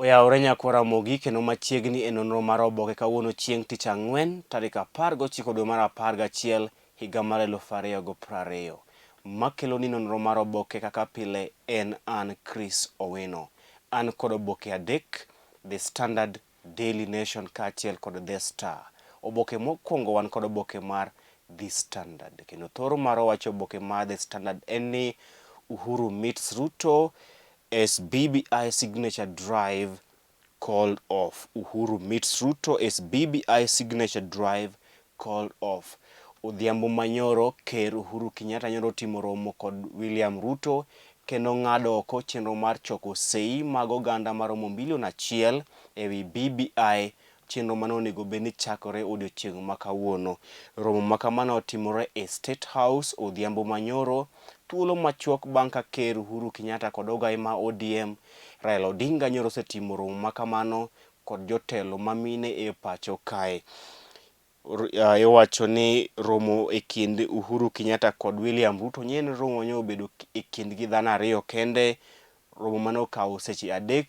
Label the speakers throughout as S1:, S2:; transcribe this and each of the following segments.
S1: Oyawore nyakwara mogi kendo machiegni e nonro mar oboke kawuono chieng' tich ang'wen tarik 19 dwe mar 11 higa mar 2020. Makelo ni nonro mar oboke kaka pile en an Chris Owino. An kod oboke adek, The Standard, Daily Nation kaachiel kod The Star. Oboke mokwongo wan kod oboke mar The Standard. Kendo thoro mar wacho oboke mar The Standard en ni Uhuru meets Ruto as BBI signature drive called off. Uhuru meets Ruto as BBI signature drive called off. Odhiambo manyoro ker Uhuru Kenyatta nyoro timo romo kod William Ruto kendo ng'ado oko chenro mar choko sei mag oganda maromo 1 million ewi BBI, chenro mano onego bed ni chakore odiochieng' ma kawuono. Romo ma kamano otimore e State House odhiambo manyoro, thuolo machuok bang' ka ker Uhuru Kenyatta kod ogai ma ODM Raila Odinga nyoro osetimo romo ma kamano kod jotelo mamine e pacho kae. Iwacho ni romo e kind Uhuru Kenyatta kod William Ruto nyen romo nyo obedo e kindgi dhano ariyo kende. Romo mano okawo seche 3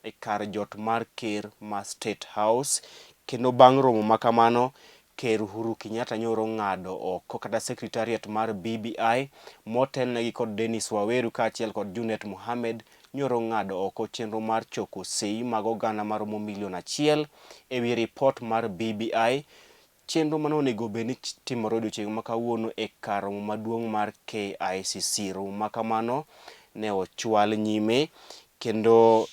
S1: e kar jot mar ker ma State House, kendo bang' romo ma kamano ker Uhuru Kenyatta nyoro ng'ado oko kata secretariat mar BBI motelnegi kod Dennis Waweru kaachiel kod Junet Mohamed nyoro ng'ado oko chenro mar choko sei mag oganda maromo 1 million ewi report mar BBI, chenro mano onego bed ni timore odiochieng' ma kawuono e kar romo maduong' mar KICC. Romo ma kamano ne ochwal nyime kendo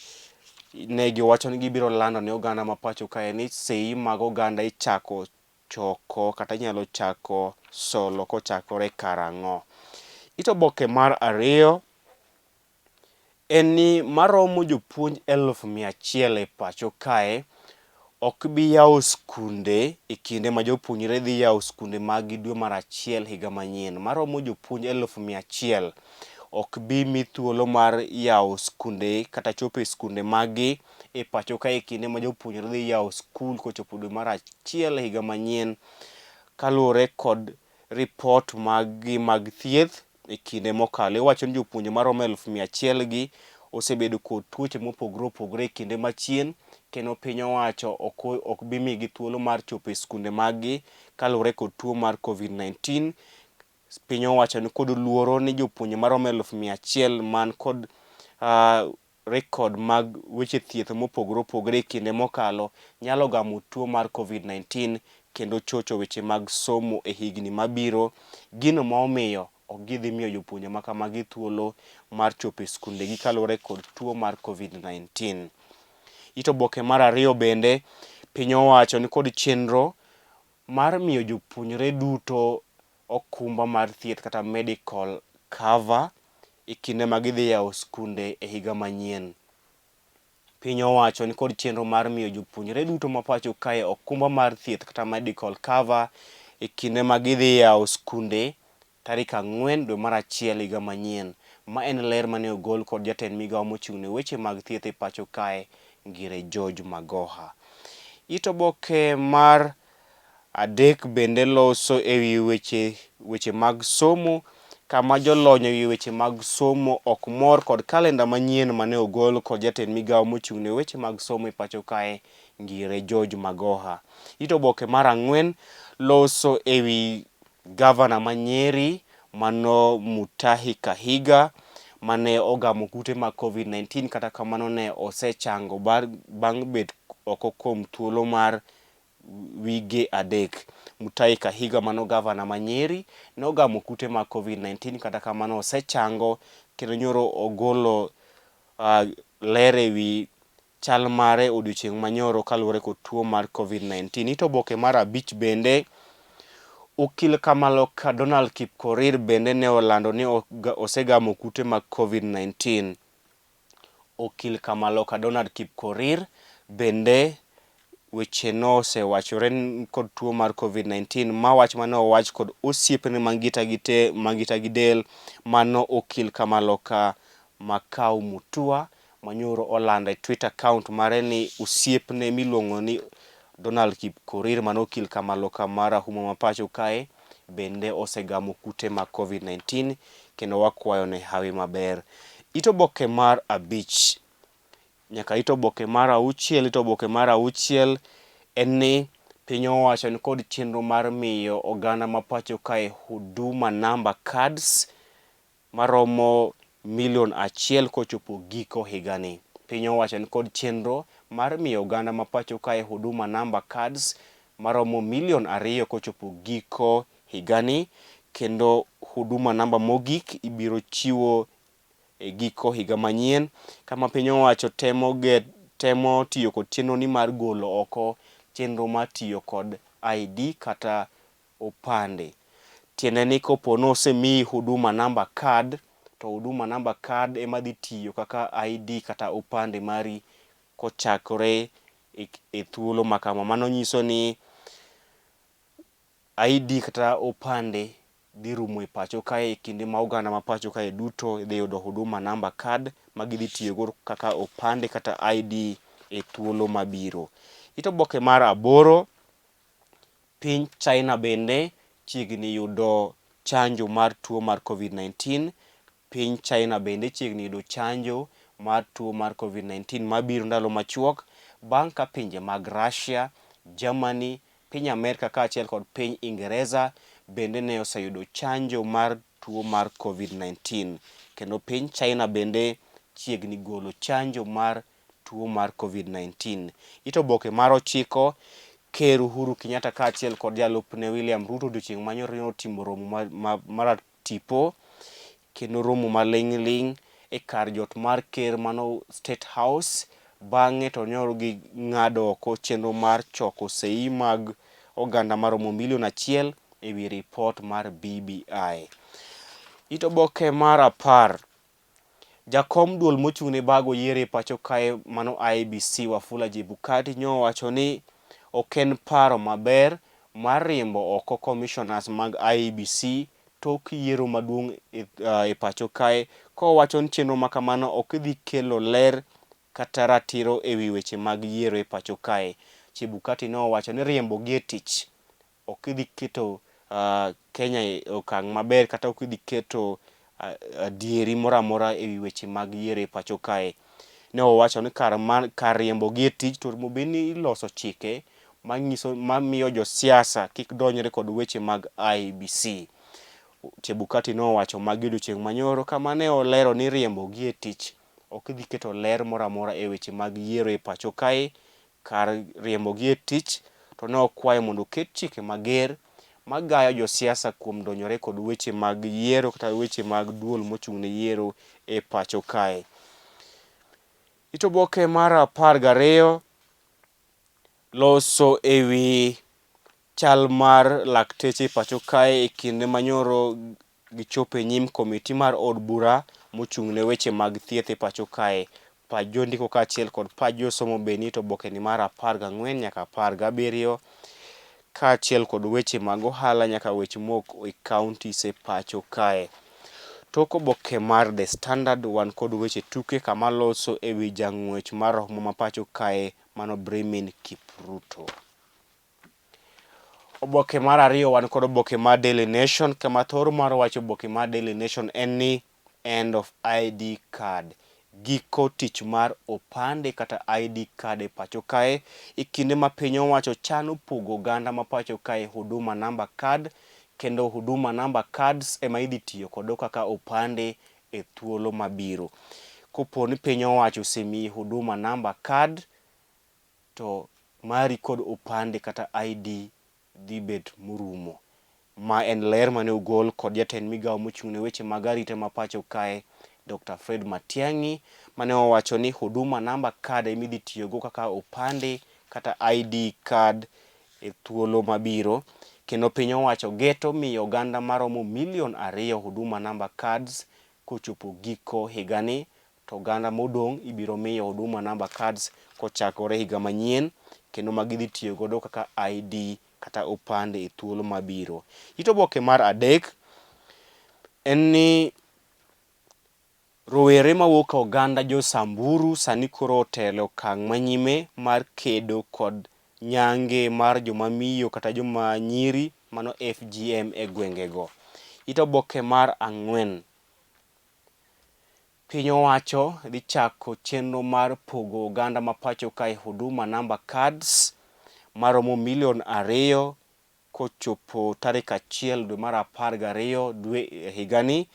S1: ne giwacho ni gibiro lando ne oganda ma pacho kae ni sei mag oganda ichako choko kata inyalo chako solo kochakore karang'o. Ito oboke mar ariyo en ni maromo jopuonj 100,000 e pacho kae ok bi yawo skunde e kinde ma jopuonjre dhi yawo skunde mag dwe mar 1 higa manyien. Maromo jopuonj 100,000 ok bi mi thuolo mar yawo skunde kata chopo e skunde magi e pacho kae kinde ma jopuonjre dhi yawo skul kochopo dwe mar 1 higa manyien, kaluwore kod report mag thieth e kinde mokalo. Iwacho ni jopuonje maromo 100,000 gi osebedo kod tuoche mopogore opogore e kinde machien, kendo piny owacho ok bi migi thuolo mar chopo e skunde magi kaluwore kod tuo mar COVID-19. Piny owacho ni kod luoro ni jopuonje maromo 100,000 man kod rekod mag weche thieth mopogore opogore e kinde mokalo nyalo gamo tuo mar COVID-19 kendo chocho weche mag somo e higni mabiro. Gino ma omiyo ok gidhi miyo jopuonje ma kamagi thuolo mar chopo e skundegi kaluwore kod tuo mar COVID-19. Ito oboke mar ariyo bende, piny owacho ni kod chenro mar miyo jopuonjre duto okumba mar thieth kata medical cover e kinde ma gidhi yawo skunde e higa manyien. Piny owacho ni kod chenro mar miyo jopuonjre duto ma pacho kae okumba mar thieth kata medical cover e kinde ma gidhi yawo skunde tarik 4 dwe mar 1 higa manyien. Ma en ler mane ogol kod jatend migawo mochung' ne weche mag thieth e pacho kae, Ngire George Magoha. Ito oboke mar adek bende loso ewi weche mag somo, kama jolony ewi weche mag somo ok mor kod kalenda manyien mane ogol kod jatend migawo mochung' ne weche mag somo e pacho kae, Ngire George Magoha. Ito oboke mar 4 loso ewi gavana ma Nyeri mano Mutahi Kahiga mane ogamo kute mag COVID-19, kata kamano ne osechango bang' bet oko kuom thuolo mar wige 3. Mutahi Kahiga mano gavana ma Nyeri ne ogamo kute mag COVID-19, kata kamano osechango kendo nyoro ogolo ler ewi chal mare odiochieng' manyoro kaluwore kod tuo mar COVID-19. Ito oboke mar 5 bende, okil kamaloka Donald Kipkorir bende ne olando ni osegamo kute mag COVID-19. Okil kamaloka Donald Kipkorir bende weche no osewachore kod tuo mar COVID-19, ma wach mane owach kod osiepne mangita gi del, mano okil kamaloka Makau Mutua manyoro olando e Twitter account mare ni osiepne miluongo ni Donald Kipkorir mano okil kamaloka mar rahuma ma pacho kae bende osegamo kute mag COVID-19 kendo wakwayo ne hawi maber. Ito oboke mar 5, nyaka ito oboke mar 6. Ito oboke mar 6 en ni piny owacho ni kod chenro mar miyo oganda ma pacho kae huduma number cards maromo 1,000,000 kochopo giko higani. Piny owacho ni kod chenro mar miyo oganda ma pacho kae huduma number cards maromo 2,000,000 kochopo giko higani, kendo huduma namba mogik ibiro chiwo e giko higa manyien, kama piny owacho temo tiyo kod chenro ni mar golo oko chenro mar tiyo kod ID kata opande. Tiende ni kopo nosemiyi huduma number card, to huduma number card ema dhi tiyo kaka ID kata opande mari kochakore e thuolo makama. Mano nyiso ni ID kata opande dhi rumo e pacho kae kinde ma oganda ma pacho kae duto dhi yudo huduma number card ma gidhi tiyogo kaka opande kata ID e thuolo mabiro. Ito oboke mar 8, piny China bende chiegni yudo chanjo mar tuo mar COVID-19. Piny China bende chiegni yudo chanjo mar tuo mar COVID-19 mabiro ndalo machuok, bang' ka pinje mag Russia, Germany, piny Amerika kaachiel kod piny Ingereza bende ne oseyudo chanjo mar tuo mar COVID-19. Kendo piny China bende chiegni golo chanjo mar tuo mar COVID-19. Ito oboke mar 9, Ker Uhuru Kenyatta kaachiel kod jalupne William Ruto odiochieng' manyoro notimo romo mar tipo, kendo romo maling'ling' e kar jot mar ker mano State House. Bang'e to nyoro gi ng'ado oko chenro mar choko sei mag oganda maromo 1,000,000 e wi ripot mar BBI. Ito oboke mar 10, jakom duol mochung'ne bago yiero e pacho kae mano IEBC Wafula Chebukati nyowacho ni ok en paro maber mar riembo oko commissioners mag IEBC tok yiero maduong' e pacho kae, kowacho ni chenro makamano ok dhi kelo ler kata ratiro e wi weche mag yiero e pacho kae. Chebukati nowacho ni riembo gi e tich ok dhi keto Kenya e okang' maber kata ok dhi keto adieri moro amora e wi weche mag yiero e pacho kae. Ne owacho ni kar riembo gi e tich to mobed ni iloso chike mamiyo josiasa kik donjre kod weche mag IEBC. Chebukati nowacho magi odiochieng' manyoro, kama ne olero ni riembo gi e tich ok dhi keto ler moro amora e weche mag yiero e pacho kae. Kar riembo gi e tich to ne okwayo mondo oket chike mager magayo josiasa kuom donjore kod weche mag yiero kata weche mag duol mochung'ne yiero e pacho kae. Ito oboke mar 12, loso e wi chal mar lakteche e pacho kae e kinde manyoro gichopo e nyim komiti mar od bura mochung'ne weche mag thieth e pacho kae. Pach jondiko kaachiel kod pach josomo be ni to oboke ni mar 14 nyaka 17 kaachiel kod weche mag ohala nyaka weche mok e counties e pacho kae. Tok oboke mar The Standard wan kod weche tuke kama loso e wi jang'wech mar romo ma pacho kae mano Bremin Kipruto. Oboke mar 2 wan kod oboke mar Daily Nation, kama thor mar wacho oboke mar Daily Nation en ni end of ID card, giko tich mar opande kata ID card e pacho kae e kinde ma piny owacho chano pogo oganda ma pacho kae huduma number card, kendo huduma number cards ema idhi tiyo kodo kaka opande e thuolo mabiro. Kopo ni piny owacho osemiyi huduma number card, to mari kod opande kata ID dhi bet murumo. Ma en ler mane ogol kod jatend migao mochung'ne weche mag arita ma pacho kae Dr. Fred Matiang'i, mane owacho ni huduma number card ema idhi tiyogo kaka opande kata ID card e thuolo mabiro, kendo piny owacho geto miyo oganda maromo 2,000,000 huduma number cards kochopo giko higani, to oganda modong' ibiro miyo huduma number cards kochakore higa manyien, kendo magi dhi tiyo godo kaka ID kata opande e thuolo mabiro. Ito oboke mar 3 en ni rowere mawuok oganda jo Samburu sani koro otelo okang' manyime mar kedo kod nyange mar joma miyo kata joma nyiri mano FGM e gwengego. Ito oboke mar 4 Piny owacho dhi chako chenro mar pogo oganda ma pacho kae huduma number cards maromo 2 million kochopo tarik 1 dwe mar 12 dwe higani,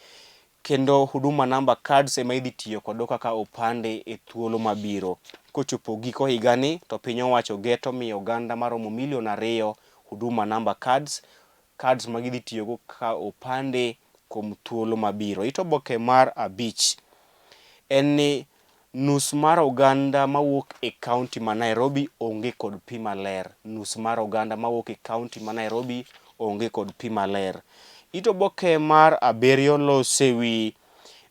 S1: kendo huduma number cards ema idhi tiyo kod kaka opande e thuolo mabiro. Kochopo giko higani to piny owacho geto miyo oganda maromo 2 million huduma number cards ma gidhi tiyogo kaka opande kuom thuolo mabiro. Ito oboke mar 5 en ni nus mar oganda mawuok e kaunti ma Nairobi onge kod pi maler. Nus mar oganda mawuok e kaunti ma Nairobi onge kod pi maler. Ito oboke mar 7 lose ewi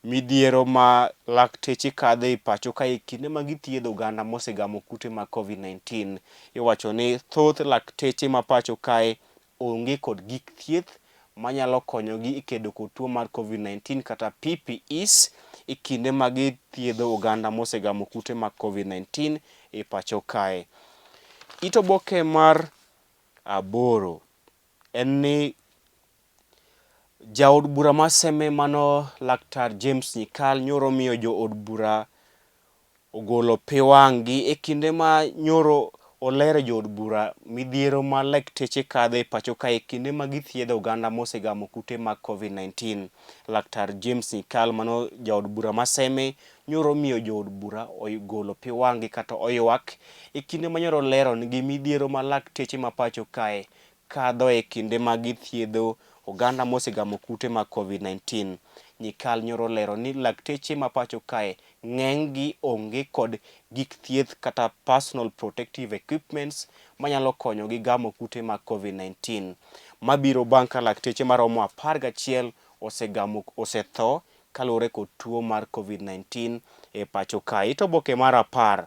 S1: midhiero ma lakteche kadhe e pacho ka e kinde ma githiedho oganda mosegamo kute mag COVID-19. Iwacho ni thoth lakteche ma pacho kae onge kod gik thieth manyalo konyogi e kedo kod tuo mar COVID-19 kata PPEs e kinde ma githiedho oganda mosegamo kute mag COVID-19 e pacho kae. Ito oboke mar 8 en ni jaod bura maseme mano Laktar James Nyikal nyoro miyo jood bura ogolo pi wang'gi e kinde ma nyoro olero jood bura midhiero ma lakteche kadhe e pacho kae e kinde ma githiedho oganda mosegamo kute mag COVID-19. Laktar James Nyikal mano jaod bura maseme nyoro miyo jood bura ogolo pi wang'gi kata oywak e kinde ma nyoro olero nigi midhiero ma lakteche ma pacho kae kadho e kinde ma githiedho oganda mosegamo kute mag COVID-19. Nyikal nyoro lero ni lakteche ma pacho kae ng'enygi onge kod gik thieth kata personal protective equipments manyalo konyogi gamo kute mag COVID-19. Mabiro bang' ka lakteche maromo 11 osetho kaluwore kod tuo mar COVID-19 e pacho kae. Ito oboke mar 10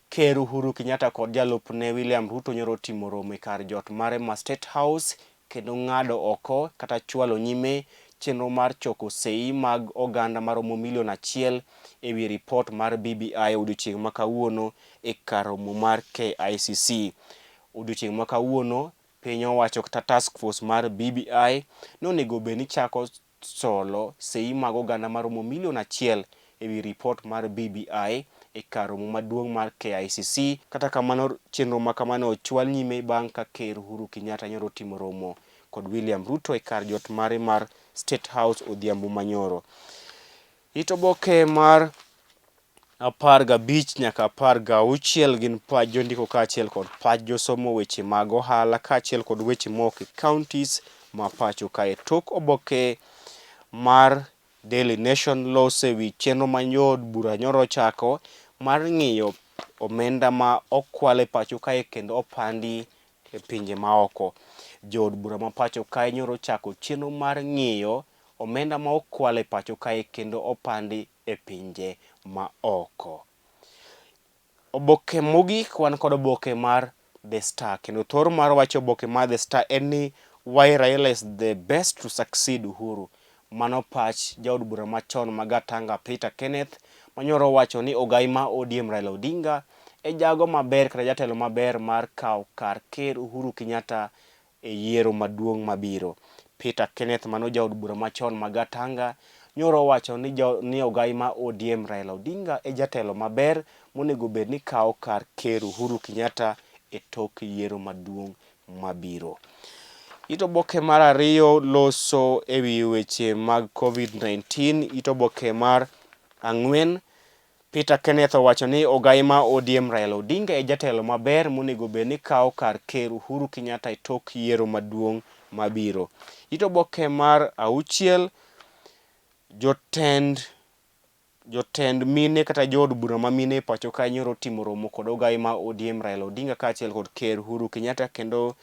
S1: Ker Uhuru Kenyatta kod jalupne William Ruto nyoro timo romo e kar jot mare ma State House kendo ng'ado oko kata chwalo nyime chenro mar choko sei mag oganda maromo 1 million e wi ripot mar BBI odiochieng' ma kawuono e kar romo mar KICC. Odiochieng' ma kawuono piny owacho kata task force mar BBI nonego bed ni chako solo sei mag oganda maromo 1 million e wi ripot mar BBI e kar romo maduong' mar KICC. Kata kamano chenro ma kamano ochwal nyime bang' ka Ker Uhuru Kenyatta nyoro timo romo kod William Ruto e kar jot mare mar State House odhiambo manyoro. Ito oboke mar 15 nyaka 16 gin pach jondiko kaachiel kod pach josomo weche mag ohala kaachiel kod weche moko e counties ma pacho kae. Tok oboke mar Daily Nation lose ewi chenro ma jood bura nyoro chako mar ng'iyo omenda ma okwal e pacho kae kendo opandi e pinje maoko. Jood bura ma pacho kae nyoro chako chenro mar ng'iyo omenda ma okwal e pacho kae kendo opandi e pinje maoko. Oboke mogik wan kod oboke mar The Star, kendo thor mar wach oboke mar The Star en ni why Raila is the best to succeed Uhuru. Mano pach jaod bura machon ma Gatanga Peter Kenneth manyoro wacho ni ogai ma ODM Raila Odinga e jago maber kata jatelo maber mar kawo kar Ker Uhuru Kenyatta e yiero maduong' mabiro. Peter Kenneth mano jaod bura machon ma Gatanga nyoro wacho ni ogai ma ODM Raila Odinga e jatelo maber monego bed ni kawo kar Ker Uhuru Kenyatta e tok yiero maduong' mabiro. Ito oboke mar 2 loso ewi weche mag COVID-19. Ito oboke mar 4 Peter Kenneth owacho ni ogai ma ODM Raila Odinga e jatelo maber monego bed ni kawo kar Ker Uhuru Kenyatta e tok yiero maduong' mabiro. Ito oboke mar 6 jotend mine kata jood bura ma mine e pacho kae nyoro timo romo kod ogai ma ODM Raila Odinga kaachiel kod Ker Uhuru Kenyatta kendo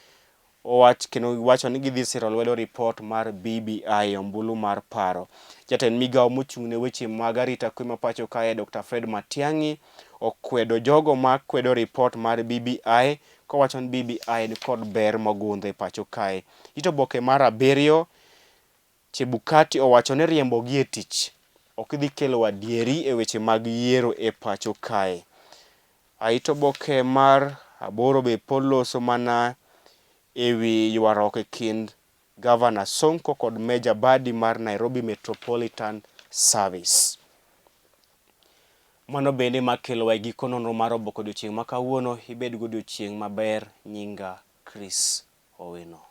S1: wacho ni gidhi siro lwedo ripot mar BBI ombulu mar paro. Jatend migawo mochung' ne weche mag arita kwe ma pacho kae Dr. Fred Matiang'i okwedo jogo ma kwedo ripot mar BBI kowacho ni BBI ni kod ber mogundho e pacho kae. Ito oboke mar 7 Chebukati owacho ni riembogi e tich ok dhi kelo adieri e weche mag yiero e pacho kae. Ito oboke mar 8 be pod loso mana ewi ywaruok e kind Gavana Sonko kod Meja Badi mar Nairobi Metropolitan Service. Mano bende makelo e giko nonro mar Oboke odiochieng' ma kawuono. Ibed godiochieng' maber. Nyinga Chris Owino.